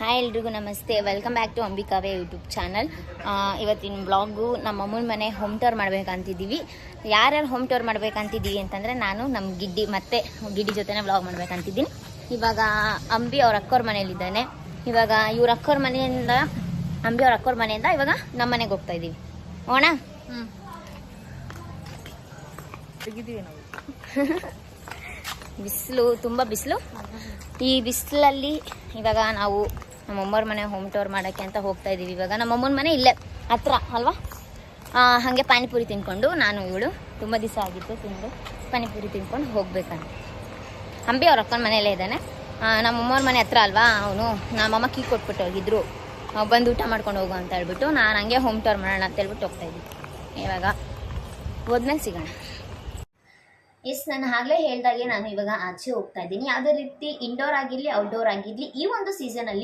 Hi ಎಲ್ರಿಗೂ ನಮಸ್ತೆ, welcome back to ಅಂಬಿಕಾವೇ ಯೂಟ್ಯೂಬ್ ಚಾನಲ್. ಇವತ್ತಿನ ವ್ಲಾಗು ನಮ್ಮ ಅಮ್ಮನ ಮನೆ ಹೋಮ್ ಟೂರ್ ಮಾಡ್ಬೇಕಂತಿದ್ದೀವಿ. ಯಾರ್ಯಾರು ಹೋಮ್ ಟೂರ್ ಮಾಡ್ಬೇಕಂತಿದ್ದೀವಿ ಅಂತಂದರೆ ನಾನು ನಮ್ಮ ಗಿಡ್ಡಿ ಜೊತೆನೇ ವ್ಲಾಗ್ ಮಾಡ್ಬೇಕಂತಿದ್ದೀನಿ. ಇವಾಗ ಅಂಬಿ ಅವ್ರ ಅಕ್ಕೋರ ಮನೇಲಿದ್ದಾನೆ. ಇವಾಗ ಇವ್ರ ಅಕ್ಕೋರ ಮನೆಯಿಂದ ಅಂಬಿ ಅವ್ರ ಅಕ್ಕೋರ ಮನೆಯಿಂದ ಇವಾಗ ನಮ್ಮ ಮನೆಗೆ ಹೋಗ್ತಾ ಇದ್ದೀವಿ. ಹೋಣ ಬಿಸಿಲು, ತುಂಬ ಬಿಸಿಲು. ಈ ಬಿಸಿಲಲ್ಲಿ ಇವಾಗ ನಾವು ನಮ್ಮಮ್ಮವ್ರ ಮನೆ ಹೋಮ್ ಟೂರ್ ಮಾಡೋಕ್ಕೆ ಅಂತ ಹೋಗ್ತಾ ಇದ್ದೀವಿ. ಇವಾಗ ನಮ್ಮಮ್ಮನ ಮನೆ ಇಲ್ಲೇ ಹತ್ರ ಅಲ್ವಾ. ಹಾಗೆ ಪಾನಿಪುರಿ ತಿನ್ಕೊಂಡು ನಾನು ಇವಳು ತುಂಬ ದಿವಸ ಆಗಿತ್ತು ತಿಂದು ಪಾನಿಪುರಿ ತಿನ್ಕೊಂಡು ಹೋಗ್ಬೇಕಂತ. ಅಂಬಿ ಅವ್ರ ಅಕ್ಕನ ಮನೆಯಲ್ಲೇ ಇದ್ದಾನೆ. ನಮ್ಮಮ್ಮವ್ರ ಮನೆ ಹತ್ರ ಅಲ್ವಾ, ಅವನು ನಮ್ಮಮ್ಮ ಕೀ ಕೊಟ್ಬಿಟ್ಟು ಹೋಗಿದ್ರು, ಬಂದು ಊಟ ಮಾಡ್ಕೊಂಡು ಹೋಗು ಅಂತ ಹೇಳ್ಬಿಟ್ಟು ನಾನು ಹಂಗೆ ಹೋಮ್ ಟೂರ್ ಮಾಡೋಣ ಅಂತ ಹೇಳ್ಬಿಟ್ಟು ಹೋಗ್ತಾ ಇದ್ದೀನಿ. ಇವಾಗ ಹೋದ್ಮೇಲೆ ಸಿಗೋಣ. ನಾನು ಆಗಲೇ ಹೇಳ್ದಾಗೆ ನಾನು ಇವಾಗ ಆಚೆ ಹೋಗ್ತಾ ಇದ್ದೀನಿ. ಯಾವುದೇ ರೀತಿ ಇಂಡೋರ್ ಆಗಿರಲಿ ಔಟ್ಡೋರ್ ಆಗಿರಲಿ ಈ ಒಂದು ಸೀಸನಲ್ಲಿ